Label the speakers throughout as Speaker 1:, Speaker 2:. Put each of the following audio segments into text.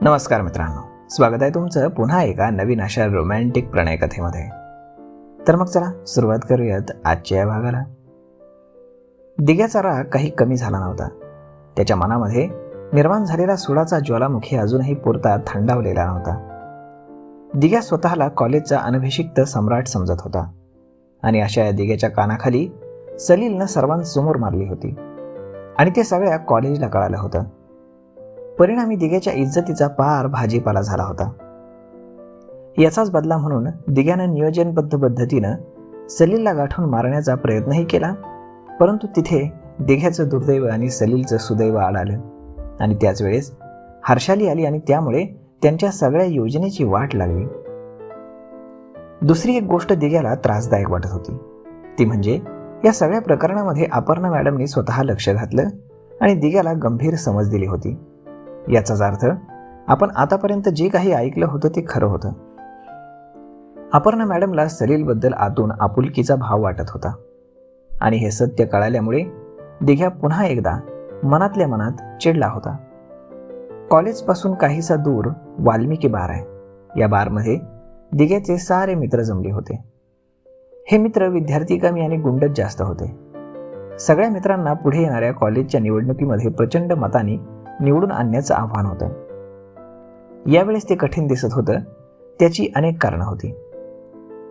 Speaker 1: नमस्कार मित्रांनो, स्वागत आहे तुमचं पुन्हा एका नवीन अशा रोमॅन्टिक प्रणय कथेमध्ये. तर मग चला सुरुवात करूयात आजच्या या भागाला. दिग्याचा राग काही कमी झाला नव्हता. त्याच्या मनामध्ये निर्माण झालेला सुडाचा ज्वालामुखी अजूनही पुरता थंडावलेला नव्हता. दिग्या स्वतःला कॉलेजचा अनभिषिक्त सम्राट समजत होता आणि अशा या दिग्याच्या कानाखाली सलीलनं सर्वांसमोर मारली होती आणि ते सगळ्या कॉलेजला कळालं होतं. परिणामी दिग्याच्या इज्जतीचा पार भाजीपाला झाला होता. याचाच बदला म्हणून दिग्यानं नियोजनबद्ध पद्धतीनं सलीलला गाठून मारण्याचा प्रयत्नही केला, परंतु तिथे दिग्याचं दुर्दैव आणि सलीलचं सुदैव आढळलं आणि त्याच वेळेस हर्षाली आली आणि त्यामुळे त्यांच्या सगळ्या योजनेची वाट लागली. दुसरी एक गोष्ट दिग्याला त्रासदायक वाटत होती, ती म्हणजे या सगळ्या प्रकरणामध्ये अपर्णा मॅडमनी स्वतः लक्ष घातलं आणि दिग्याला गंभीर समज दिली होती. याचाच अर्थ आपण आतापर्यंत जे काही ऐकलं होतं ते खरं होतं. अपर्णा मॅडमला सलीलबद्दल आतून आपुलकीचा भाव वाटत होता आणि हे सत्य कळाल्यामुळे दिघ्या पुन्हा एकदा मनातल्या मनात चिडला होता. कॉलेजपासून काहीसा दूर वाल्मिकी बार आहे. या बारमध्ये दिघ्याचे सारे मित्र जमले होते. हे मित्र विद्यार्थी कमी आणि गुंडच जास्त होते. सगळ्या मित्रांना पुढे येणाऱ्या कॉलेजच्या निवडणुकीमध्ये प्रचंड मतांनी निवडून आणण्याचं आव्हान होतं. यावेळेस ते कठीण दिसत होतं. त्याची अनेक कारणं होती.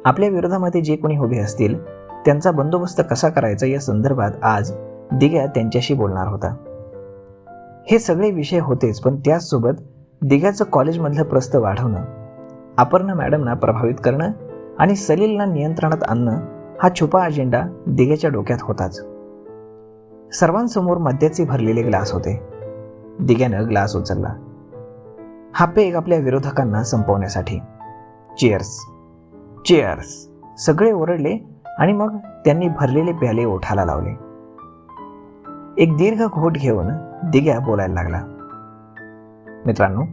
Speaker 1: आपल्या विरोधामध्ये जे कोणी उभे असतील त्यांचा बंदोबस्त कसा करायचा या संदर्भात आज दिग्या त्यांच्याशी बोलणार होता. हे सगळे विषय होतेच, पण त्याचसोबत दिग्याचं कॉलेजमधलं प्रस्थ वाढवणं, अपर्णा मॅडमना प्रभावित करणं आणि सलीलला नियंत्रणात आणणं हा छुपा अजेंडा दिग्याच्या डोक्यात होताच. सर्वांसमोर मद्याचे भरलेले ग्लास होते. दिग्यानं ग्लास उचलला. हा पेग आपल्या विरोधकांना संपवण्यासाठी. चिअर्स, चिअर्स सगळे ओरडले आणि मग त्यांनी भरलेले प्याले ओठाला लावले. एक दीर्घ घोट घेऊन दिग्या बोलायला लागला. मित्रांनो,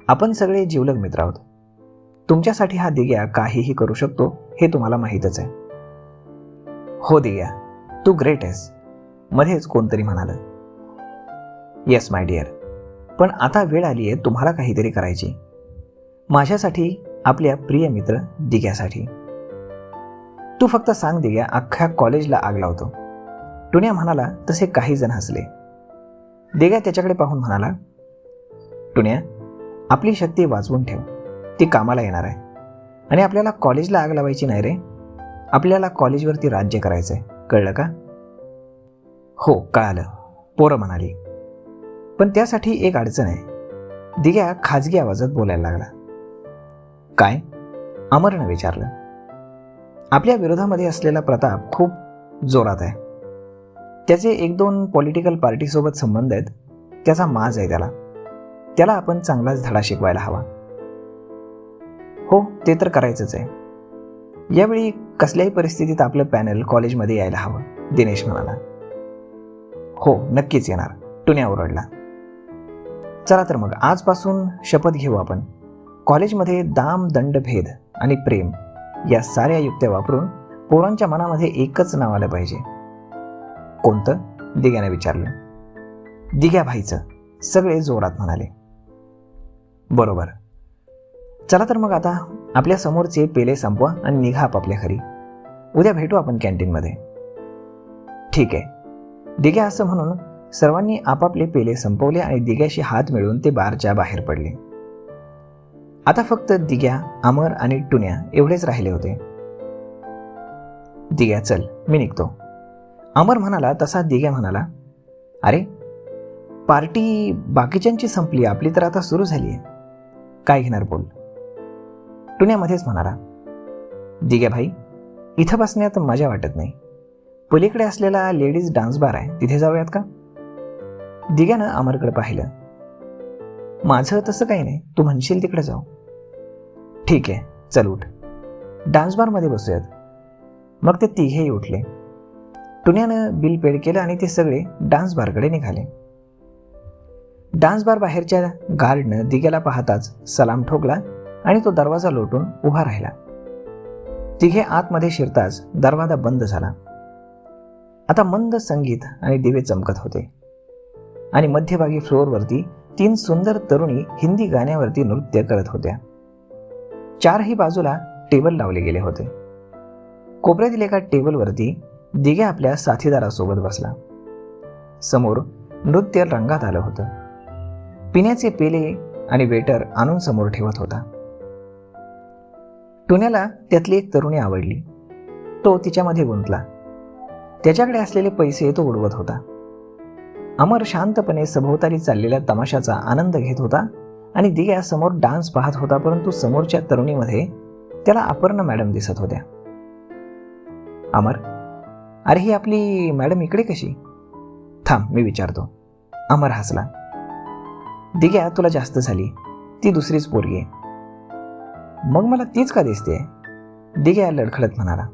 Speaker 1: आपण सगळे जिवलग मित्र आहोत. तुमच्यासाठी हा दिग्या काहीही करू शकतो हे तुम्हाला माहीतच आहे. हो दिग्या, तू ग्रेट आहेस, मध्येच कोणतरी म्हणालं. येस माय डिअर, पण आता वेळ आली आहे तुम्हाला काहीतरी करायची. माझ्यासाठी, आपल्या प्रिय मित्र दिग्यासाठी. तू फक्त सांग दिग्या, अख्ख्या कॉलेजला आग लावतो. टुन्या म्हणाला तसे काही जण हसले. दिग्या त्याच्याकडे पाहून म्हणाला, टुन्या, आपली शक्ती वाचवून ठेव. ती कामाला येणार आहे आणि आपल्याला कॉलेजला आग लावायची नाही रे. आपल्याला कॉलेजवरती राज्य करायचं आहे, कळलं का? हो कळालं, पोरं म्हणाली. पण त्यासाठी एक अडचण आहे. दिग्या खाजगी आवाजात बोलायला लागला. काय? अमरनं विचारलं. आपल्या विरोधामध्ये असलेला प्रताप खूप जोरात आहे. त्याचे 1-2 पॉलिटिकल पार्टीसोबत संबंध आहेत. त्याचा माज आहे त्याला आपण चांगलाच धडा शिकवायला हवा. हो, ते तर करायचंच आहे. यावेळी कसल्याही परिस्थितीत आपलं पॅनल कॉलेजमध्ये यायला हवं, दिनेश म्हणाला. हो नक्कीच येणार, टुन्या ओरडला. चला तर मग आजपासून शपथ घेऊ आपण. कॉलेजमध्ये दाम, दंड, भेद आणि प्रेम या साऱ्या युक्त्या वापरून पोरांच्या मनामध्ये एकच नाव आलं पाहिजे. कोणतं? दिग्याने विचारलं. दिग्या भाईचं, सगळे जोरात म्हणाले. बरोबर. चला तर मग आता आपल्या समोरचे पेले संपवा आणि निघा आपापल्या घरी. उद्या भेटू आपण कॅन्टीनमध्ये. ठीक आहे. दिग्या असं म्हणून सर्वांनी आपापले पेले संपवले आणि दिग्याशी हात मिळवून ते बारच्या बाहेर पडले. आता फक्त दिग्या, अमर आणि टुन्या एवढेच राहिले होते. दिग्या, चल मी निघतो, अमर म्हणाला. तसा दिग्या म्हणाला, अरे पार्टी बाकीच्यांची संपली, आपली तर आता सुरू झाली आहे. काय घेणार बोल? टुन्या मध्येच म्हणाला. दिग्या भाई, इथं बसण्यात मजा वाटत नाही. पलीकडे असलेला लेडीज डान्स बार आहे, तिथे जाऊयात का? दिग्यानं अमरकडे पाहिलं. माझं तसं काही नाही, तू म्हणशील तिकडे जाऊ. ठीक आहे, चल उठ, डान्स बारमध्ये बसूयात. मग ते तिघेही उठले. टुन्यानं बिल पेड केलं आणि ते सगळे डान्स बारकडे निघाले. डान्स बार बाहेरच्या गार्डनं दिग्याला पाहताच सलाम ठोकला आणि तो दरवाजा लोटून उभा राहिला. तिघे आतमध्ये शिरताच दरवाजा बंद झाला. आता मंद संगीत आणि दिवे चमकत होते आणि मध्यभागी फ्लोअरवरती 3 सुंदर तरुणी हिंदी गाण्यावरती नृत्य करत होत्या. 4ही बाजूला टेबल लावले गेले होते. कोपऱ्यातील एका टेबलवरती दिग्या आपल्या साथीदारासोबत बसला. समोर नृत्य रंगात आलं होतं. पिण्याचे पेले आणि वेटर आणून समोर ठेवत होता. टुन्याला त्यातली एक तरुणी आवडली. तो तिच्यामध्ये गुंतला. त्याच्याकडे असलेले पैसे तो उडवत होता. अमर शांतपणे सभोवताली चाललेल्या तमाशाचा आनंद घेत होता आणि दिग्या समोर डान्स पाहत होता. परंतु समोरच्या तरुणीमध्ये त्याला अपर्णा मॅडम दिसत होत्या. अमर, अरे ही आपली मॅडम इकडे कशी? थांब, मी विचारतो. अमर हसला. दिग्या, तुला जास्त झाली. ती दुसरीच पोरगी आहे. मग मला तीच का दिसते? दिग्या लडखडत म्हणाला.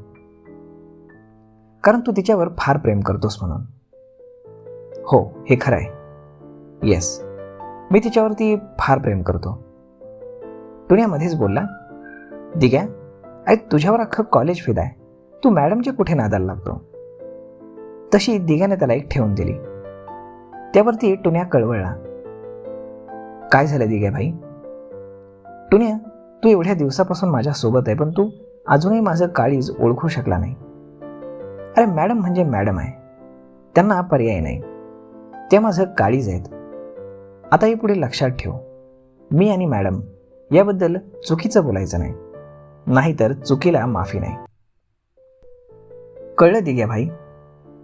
Speaker 1: कारण तू तिच्यावर फार प्रेम करतोस म्हणून. हो, हे खरं आहे. येस, मी तिच्यावरती फार प्रेम करतो. टुन्यामध्येच बोलला. दिग्या, ऐक, तुझ्यावर अख्खं कॉलेज फिदा आहे. तू मॅडमच्या कुठे नादाला लागतो? तशी दिग्याने त्याला एक ठेवून दिली. त्यावरती टुन्या कळवळला. काय झालं दिग्या भाई? टुन्या, तू एवढ्या दिवसापासून माझ्या सोबत आहे, पण तू अजूनही माझं काळीज ओळखू शकला नाही. अरे मॅडम म्हणजे मॅडम आहे. त्यांना पर्याय नाही. ते माझं काळीज आहेत. आता हे पुढे लक्षात ठेव. मी आणि मॅडम याबद्दल चुकीचं बोलायचं नाही, नाहीतर चुकीला माफी नाही. कळलं दिग्या भाई?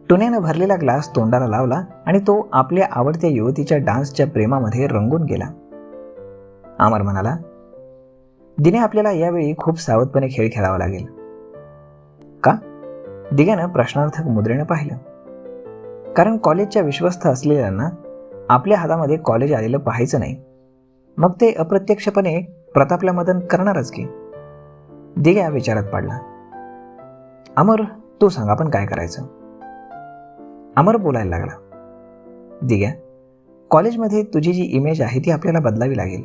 Speaker 1: टुन्यानं भरलेला ग्लास तोंडाला लावला आणि तो आपल्या आवडत्या युवतीच्या डान्सच्या प्रेमामध्ये रंगून गेला. अमर म्हणाला, दिने, आपल्याला यावेळी खूप सावधपणे खेळ खेळावा लागेल. का? दिग्यानं प्रश्नार्थक मुद्रेनं पाहिलं. कारण कॉलेजच्या विश्वस्त असलेल्यांना आपल्या हातामध्ये कॉलेज आलेलं पाहायचं नाही. मग ते अप्रत्यक्षपणे प्रतापला मदत करणारच की. दिग्या विचारात पडला. अमर, तू सांग, आपण काय करायचं? अमर बोलायला लागला. दिग्या, कॉलेजमध्ये तुझी जी इमेज आहे ती आपल्याला बदलावी लागेल.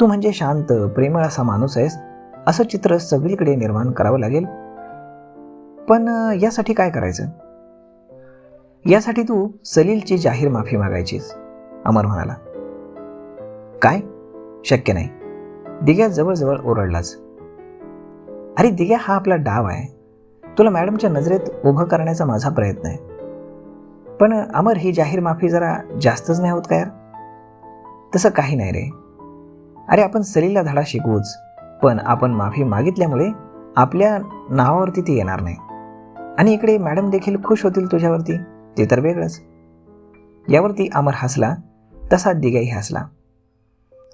Speaker 1: तू म्हणजे शांत, प्रेमळ असा माणूस आहेस असं चित्र सगळीकडे निर्माण करावं लागेल. पण यासाठी काय करायचं? यासाठी तू सलीलची जाहीर माफी मागायचीस. अमर म्हणाला. काय? शक्य नाही. दिग्या जवळजवळ ओरडलाच. अरे दिग्या, हा आपला डाव आहे. तुला मॅडमच्या नजरेत उभं करण्याचा माझा प्रयत्न आहे. पण अमर, ही जाहीर माफी जरा जास्तच नाही होत का यार? तसं काही नाही रे. अरे आपण सलीलला धडा शिकवूच, पण आपण माफी मागितल्यामुळे आपल्या नावावरती ती येणार नाही. आणि इकडे मॅडम देखील खुश होतील तुझ्यावरती, ते तर वेगळंच. यावरती अमर हसला, तसा दिग्याही हसला.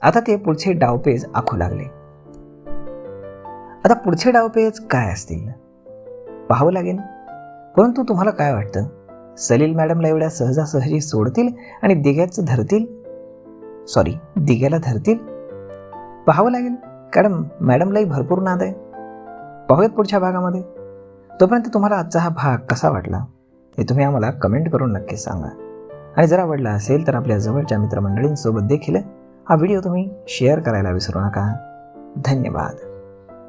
Speaker 1: आता ते पुढचे डावपेच आखू लागले. आता पुढचे डावपेच काय असतील पाहावं लागेल. परंतु तुम्हाला काय वाटतं, सलील मॅडमला एवढ्या सहजासहजी सोडतील आणि दिग्याला धरतील? पाहावं लागेल, कारण मॅडमलाही भरपूर नाद आहे. पाहूयात पुढच्या भागामध्ये. तोपर्यंत तुम्हाला आजचा हा भाग कसा वाटला हे तुम्ही आम्हाला कमेंट करून नक्कीच सांगा. आणि जर आवडला असेल तर आपल्या जवळच्या मित्रमंडळींसोबत देखील हा व्हिडिओ तुम्ही शेअर करायला विसरू नका. धन्यवाद.